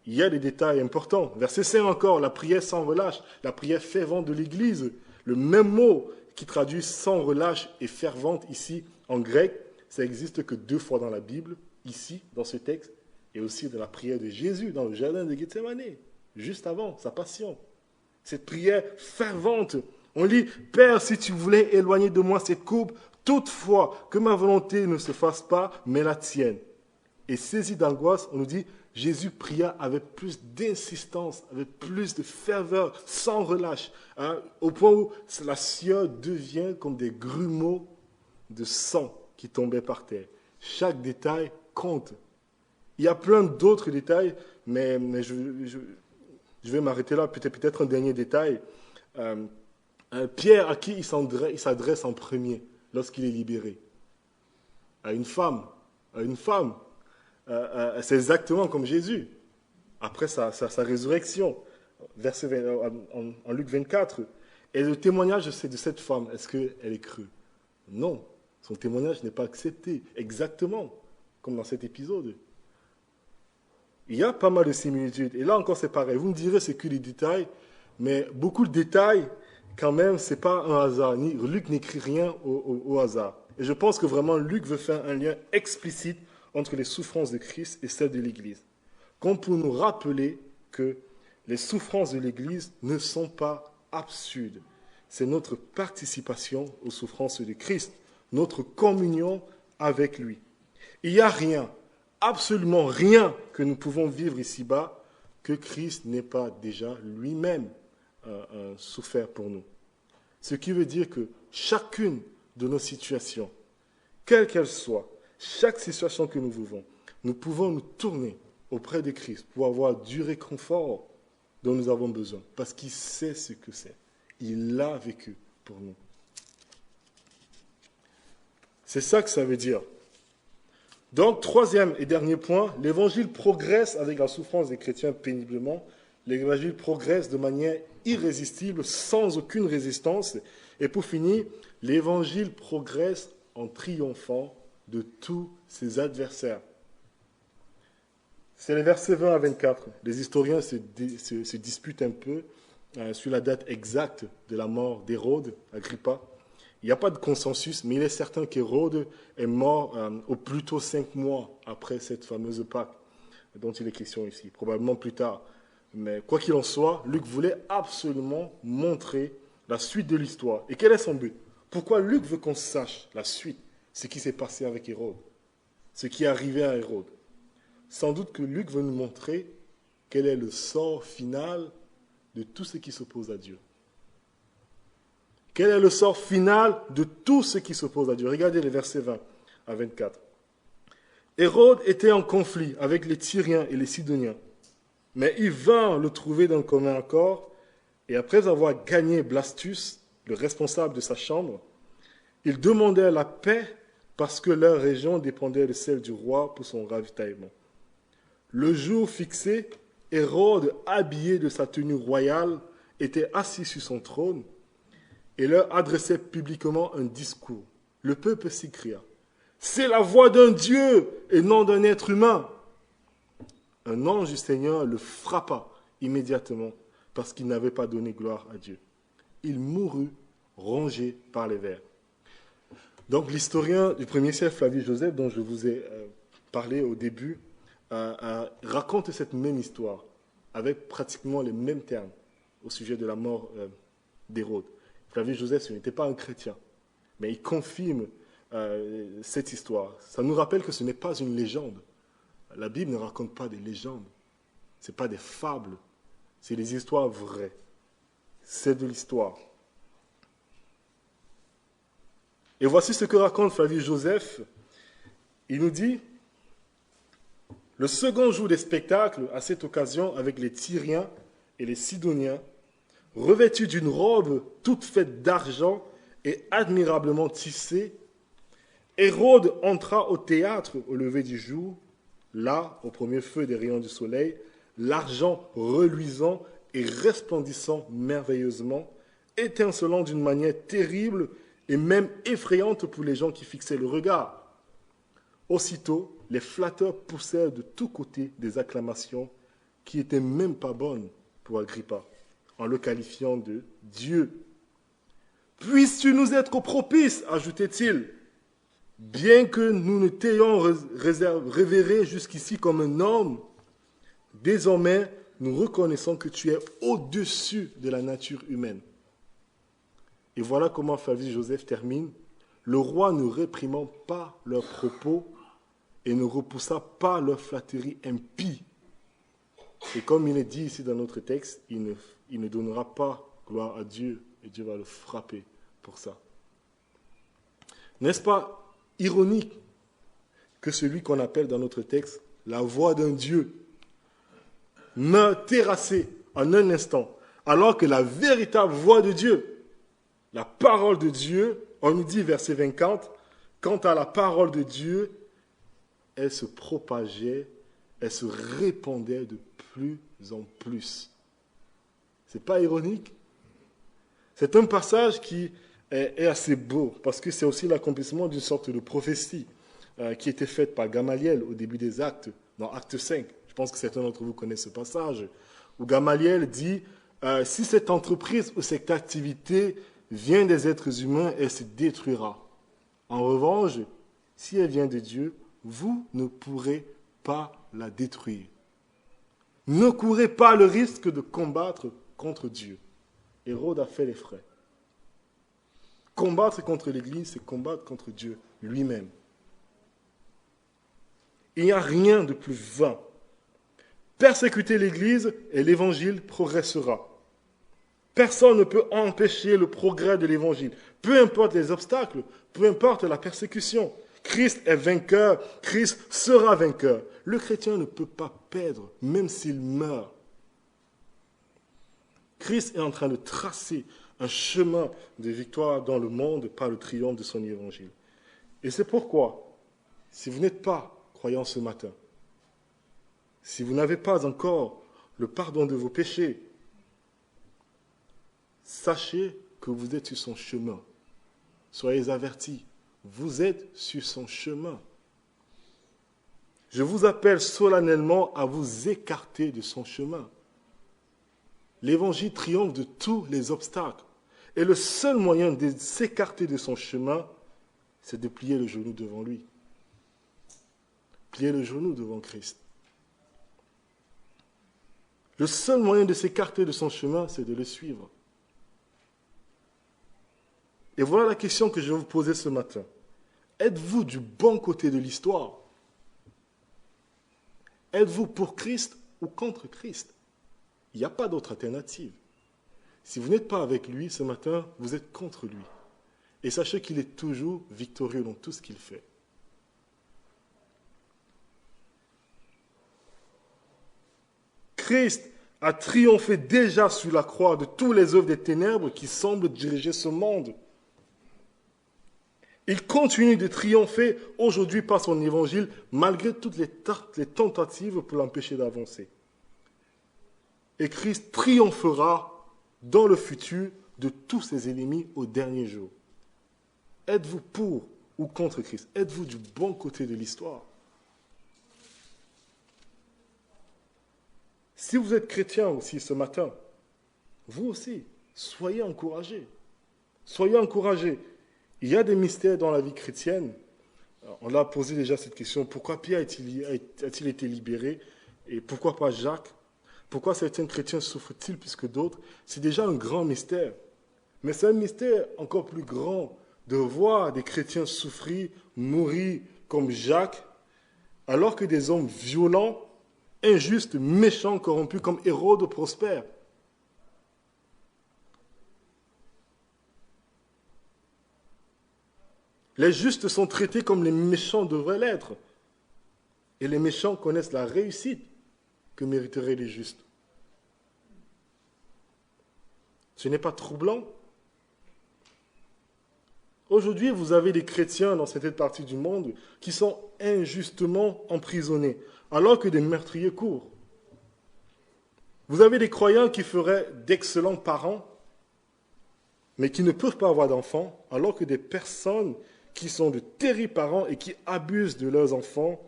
Il y a des détails importants. Verset 5 encore, la prière sans relâche, la prière fervente de l'Église. Le même mot qui traduit sans relâche et fervente ici en grec, ça n'existe que 2 fois dans la Bible, ici, dans ce texte, et aussi dans la prière de Jésus dans le jardin de Gethsémane, juste avant sa passion. Cette prière fervente, on lit « Père, si tu voulais éloigner de moi cette coupe, toutefois que ma volonté ne se fasse pas, mais la tienne. » Et saisi d'angoisse, on nous dit « Jésus pria avec plus d'insistance, avec plus de ferveur, sans relâche, au point où la sueur devient comme des grumeaux de sang qui tombaient par terre. » Chaque détail compte. Il y a plein d'autres détails, mais je vais m'arrêter là, peut-être un dernier détail. Pierre, à qui il s'adresse en premier lorsqu'il est libéré? À une femme. C'est exactement comme Jésus, après sa résurrection, en Luc 24. Et le témoignage de cette femme, est-ce qu'elle est crue? Non, son témoignage n'est pas accepté, exactement comme dans cet épisode. Il y a pas mal de similitudes. Et là encore, c'est pareil. Vous me direz, c'est que des détails, mais beaucoup de détails, quand même, ce n'est pas un hasard. Luc n'écrit rien au hasard. Et je pense que vraiment, Luc veut faire un lien explicite entre les souffrances de Christ et celles de l'Église. Comme pour nous rappeler que les souffrances de l'Église ne sont pas absurdes. C'est notre participation aux souffrances de Christ, notre communion avec lui. Il n'y a rien, absolument rien que nous pouvons vivre ici-bas que Christ n'ait pas déjà lui-même souffert pour nous. Ce qui veut dire que chacune de nos situations, quelle qu'elle soit, chaque situation que nous vivons, nous pouvons nous tourner auprès de Christ pour avoir du réconfort dont nous avons besoin, parce qu'il sait ce que c'est. Il l'a vécu pour nous. C'est ça que ça veut dire. Donc, troisième et dernier point, l'évangile progresse avec la souffrance des chrétiens péniblement. L'évangile progresse de manière irrésistible, sans aucune résistance. Et pour finir, l'évangile progresse en triomphant de tous ses adversaires. C'est les versets 20 à 24. Les historiens se disputent un peu sur la date exacte de la mort d'Hérode, Agrippa. Il n'y a pas de consensus, mais il est certain qu'Hérode est mort au plus tôt 5 mois après cette fameuse Pâque dont il est question ici, probablement plus tard. Mais quoi qu'il en soit, Luc voulait absolument montrer la suite de l'histoire. Et quel est son but? Pourquoi Luc veut qu'on sache la suite, ce qui s'est passé avec Hérode, ce qui est arrivé à Hérode? Sans doute que Luc veut nous montrer quel est le sort final de tout ce qui s'oppose à Dieu. Quel est le sort final de tout ce qui s'oppose à Dieu? Regardez les versets 20 à 24. Hérode était en conflit avec les Tyriens et les Sidoniens, mais ils vinrent le trouver d'un commun accord, et après avoir gagné Blastus, le responsable de sa chambre, ils demandèrent la paix parce que leur région dépendait de celle du roi pour son ravitaillement. Le jour fixé, Hérode, habillé de sa tenue royale, était assis sur son trône et leur adressait publiquement un discours. Le peuple s'écria: « C'est la voix d'un Dieu et non d'un être humain !» Un ange du Seigneur le frappa immédiatement parce qu'il n'avait pas donné gloire à Dieu. Il mourut rongé par les vers. Donc l'historien du 1er siècle, Flavius Joseph, dont je vous ai parlé au début, raconte cette même histoire avec pratiquement les mêmes termes au sujet de la mort d'Hérode. Flavius Joseph, ce n'était pas un chrétien, mais il confirme cette histoire. Ça nous rappelle que ce n'est pas une légende. La Bible ne raconte pas des légendes, ce n'est pas des fables, c'est des histoires vraies. C'est de l'histoire. Et voici ce que raconte Flavius Joseph. Il nous dit: le second jour des spectacles, à cette occasion, avec les Tyriens et les Sidoniens, revêtus d'une robe toute faite d'argent et admirablement tissée, Hérode entra au théâtre au lever du jour, là, au premier feu des rayons du soleil, l'argent reluisant et resplendissant merveilleusement, étincelant d'une manière terrible et même effrayante pour les gens qui fixaient le regard. Aussitôt, les flatteurs poussèrent de tous côtés des acclamations qui n'étaient même pas bonnes pour Agrippa, en le qualifiant de Dieu. « Puisses-tu nous être propice » ajoutait-il, « bien que nous ne t'ayons révéré jusqu'ici comme un homme, désormais nous reconnaissons que tu es au-dessus de la nature humaine. » Et voilà comment Flavius Joseph termine: « Le roi ne réprimant pas leurs propos et ne repoussa pas leur flatterie impie. » Et comme il est dit ici dans notre texte, il ne donnera pas gloire à Dieu et Dieu va le frapper pour ça. N'est-ce pas ironique que celui qu'on appelle dans notre texte la voix d'un Dieu meurt terrassé en un instant, alors que la véritable voix de Dieu, la parole de Dieu, on nous dit verset 24, quant à la parole de Dieu, elle se propageait, elle se répandait de plus en plus. C'est pas ironique? C'est un passage qui est assez beau, parce que c'est aussi l'accomplissement d'une sorte de prophétie qui était faite par Gamaliel au début des Actes, dans Acte 5. Je pense que certains d'entre vous connaissent ce passage, où Gamaliel dit si cette entreprise ou cette activité vient des êtres humains, elle se détruira. En revanche, si elle vient de Dieu, vous ne pourrez pas la détruire. Ne courez pas le risque de combattre contre Dieu. Hérode a fait les frais. Combattre contre l'Église, c'est combattre contre Dieu lui-même. Il n'y a rien de plus vain. Persécuter l'Église et l'Évangile progressera. Personne ne peut empêcher le progrès de l'Évangile. Peu importe les obstacles, peu importe la persécution. Christ est vainqueur, Christ sera vainqueur. Le chrétien ne peut pas perdre, même s'il meurt. Christ est en train de tracer un chemin de victoire dans le monde par le triomphe de son évangile. Et c'est pourquoi, si vous n'êtes pas croyant ce matin, si vous n'avez pas encore le pardon de vos péchés, sachez que vous êtes sur son chemin. Soyez avertis, vous êtes sur son chemin. Je vous appelle solennellement à vous écarter de son chemin. L'évangile triomphe de tous les obstacles. Et le seul moyen de s'écarter de son chemin, c'est de plier le genou devant lui. Plier le genou devant Christ. Le seul moyen de s'écarter de son chemin, c'est de le suivre. Et voilà la question que je vais vous poser ce matin. Êtes-vous du bon côté de l'histoire? Êtes-vous pour Christ ou contre Christ? Il n'y a pas d'autre alternative. Si vous n'êtes pas avec lui ce matin, vous êtes contre lui. Et sachez qu'il est toujours victorieux dans tout ce qu'il fait. Christ a triomphé déjà sur la croix de tous les œuvres des ténèbres qui semblent diriger ce monde. Il continue de triompher aujourd'hui par son évangile, malgré toutes les tentatives pour l'empêcher d'avancer. Et Christ triomphera dans le futur de tous ses ennemis au dernier jour. Êtes-vous pour ou contre Christ? Êtes-vous du bon côté de l'histoire? Si vous êtes chrétien aussi ce matin, vous aussi, soyez encouragés. Soyez encouragés. Il y a des mystères dans la vie chrétienne. On a posé déjà cette question. Pourquoi Pierre a-t-il été libéré? Et pourquoi pas Jacques? Pourquoi certains chrétiens souffrent-ils plus que d'autres? C'est déjà un grand mystère. Mais c'est un mystère encore plus grand de voir des chrétiens souffrir, mourir comme Jacques, alors que des hommes violents, injustes, méchants, corrompus comme Hérode prospèrent. Les justes sont traités comme les méchants devraient l'être. Et les méchants connaissent la réussite que mériteraient les justes. Ce n'est pas troublant. Aujourd'hui, vous avez des chrétiens dans cette partie du monde qui sont injustement emprisonnés, alors que des meurtriers courent. Vous avez des croyants qui feraient d'excellents parents, mais qui ne peuvent pas avoir d'enfants, alors que des personnes qui sont de terribles parents et qui abusent de leurs enfants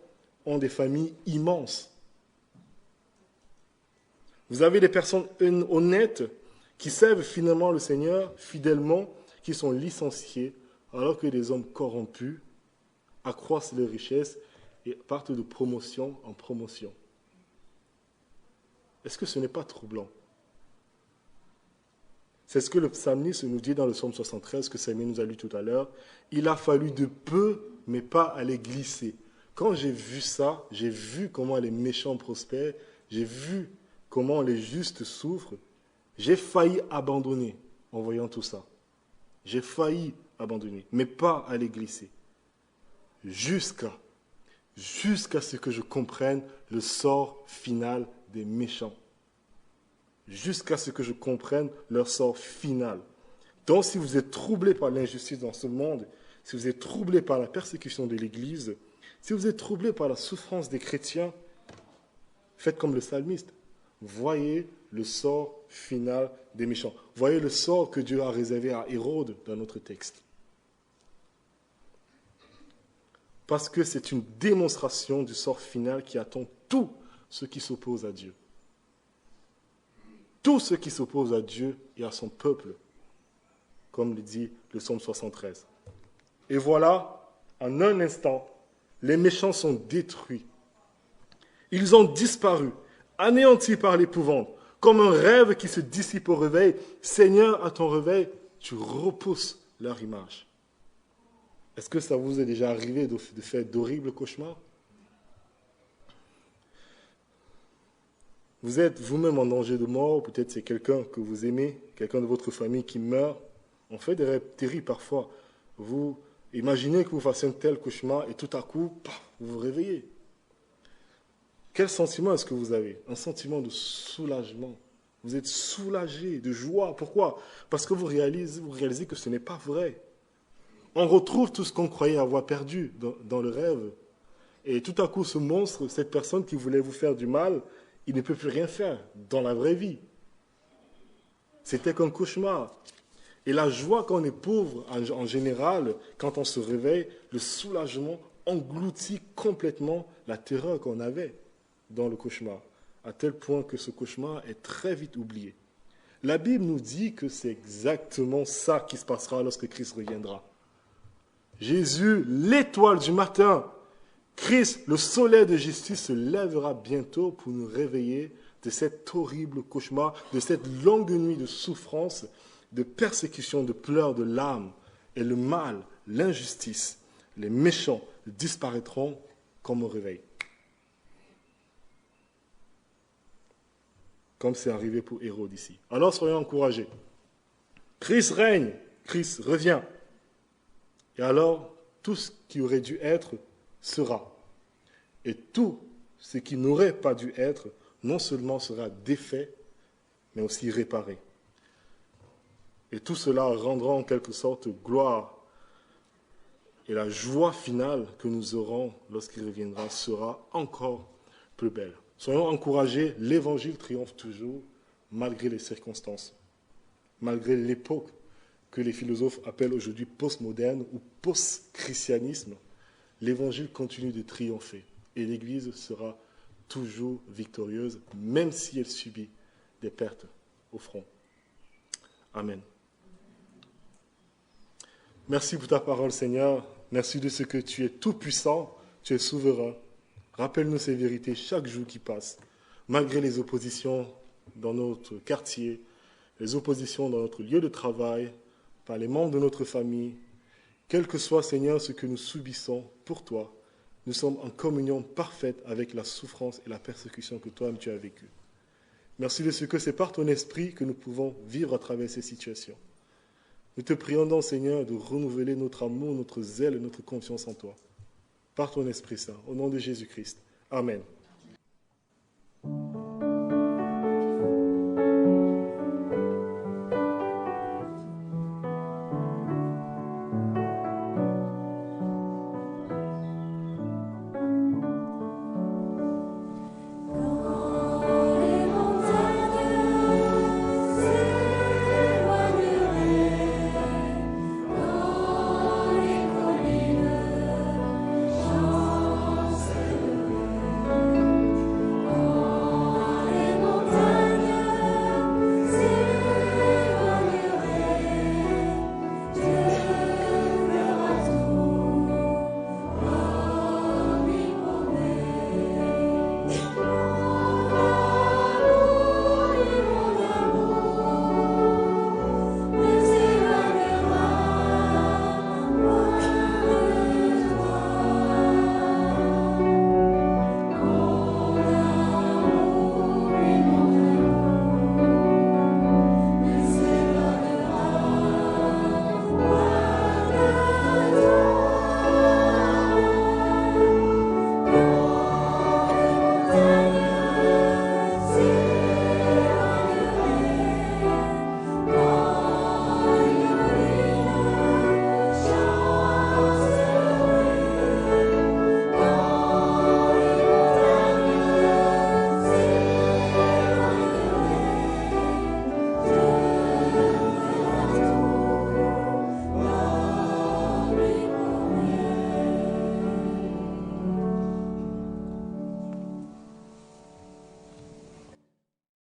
ont des familles immenses. Vous avez des personnes honnêtes qui servent finalement le Seigneur fidèlement, qui sont licenciées, alors que des hommes corrompus accroissent leurs richesses et partent de promotion en promotion. Est-ce que ce n'est pas troublant? C'est ce que le psalmiste nous dit dans le psaume 73, que Samuel nous a lu tout à l'heure. Il a fallu de peu, mais pas aller glisser. Quand j'ai vu ça, j'ai vu comment les méchants prospèrent, j'ai vu comment les justes souffrent, j'ai failli abandonner en voyant tout ça. J'ai failli abandonner, mais pas aller glisser. Jusqu'à ce que je comprenne le sort final des méchants. Jusqu'à ce que je comprenne leur sort final. Donc, si vous êtes troublé par l'injustice dans ce monde, si vous êtes troublé par la persécution de l'Église, si vous êtes troublé par la souffrance des chrétiens, faites comme le psalmiste. Voyez le sort final des méchants. Voyez le sort que Dieu a réservé à Hérode dans notre texte. Parce que c'est une démonstration du sort final qui attend tous ceux qui s'opposent à Dieu. Tous ceux qui s'opposent à Dieu et à son peuple, comme le dit le psaume 73. Et voilà, en un instant, les méchants sont détruits. Ils ont disparu, anéantis par l'épouvante, comme un rêve qui se dissipe au réveil. Seigneur, à ton réveil, tu repousses leur image. Est-ce que ça vous est déjà arrivé de faire d'horribles cauchemars? Vous êtes vous-même en danger de mort, peut-être c'est quelqu'un que vous aimez, quelqu'un de votre famille qui meurt. On fait des rêves terribles parfois. Vous imaginez que vous fassiez un tel cauchemar et tout à coup, paf, vous vous réveillez. Quel sentiment est-ce que vous avez? Un sentiment de soulagement. Vous êtes soulagé, de joie. Pourquoi? Parce que vous réalisez que ce n'est pas vrai. On retrouve tout ce qu'on croyait avoir perdu dans le rêve. Et tout à coup, ce monstre, cette personne qui voulait vous faire du mal, il ne peut plus rien faire dans la vraie vie. C'était qu'un cauchemar. Et la joie qu'on éprouve en général, quand on se réveille, le soulagement engloutit complètement la terreur qu'on avait dans le cauchemar, à tel point que ce cauchemar est très vite oublié. La Bible nous dit que c'est exactement ça qui se passera lorsque Christ reviendra. Jésus, l'étoile du matin, Christ, le soleil de justice, se lèvera bientôt pour nous réveiller de cet horrible cauchemar, de cette longue nuit de souffrance, de persécution, de pleurs, de larmes. Et le mal, l'injustice, les méchants disparaîtront comme au réveil. Comme c'est arrivé pour Hérode ici. Alors soyons encouragés. Christ règne, Christ revient. Et alors, tout ce qui aurait dû être sera. Et tout ce qui n'aurait pas dû être, non seulement sera défait, mais aussi réparé. Et tout cela rendra en quelque sorte gloire. Et la joie finale que nous aurons lorsqu'il reviendra sera encore plus belle. Soyons encouragés, l'Évangile triomphe toujours, malgré les circonstances, malgré l'époque que les philosophes appellent aujourd'hui postmoderne ou post-christianisme. L'Évangile continue de triompher et l'Église sera toujours victorieuse, même si elle subit des pertes au front. Amen. Merci pour ta parole, Seigneur. Merci de ce que tu es tout-puissant, tu es souverain. Rappelle-nous ces vérités chaque jour qui passe, malgré les oppositions dans notre quartier, les oppositions dans notre lieu de travail, par les membres de notre famille. Quel que soit, Seigneur, ce que nous subissons pour toi, nous sommes en communion parfaite avec la souffrance et la persécution que toi-même tu as vécue. Merci de ce que c'est par ton esprit que nous pouvons vivre à travers ces situations. Nous te prions donc, Seigneur, de renouveler notre amour, notre zèle et notre confiance en toi. Par ton Esprit Saint, au nom de Jésus-Christ. Amen.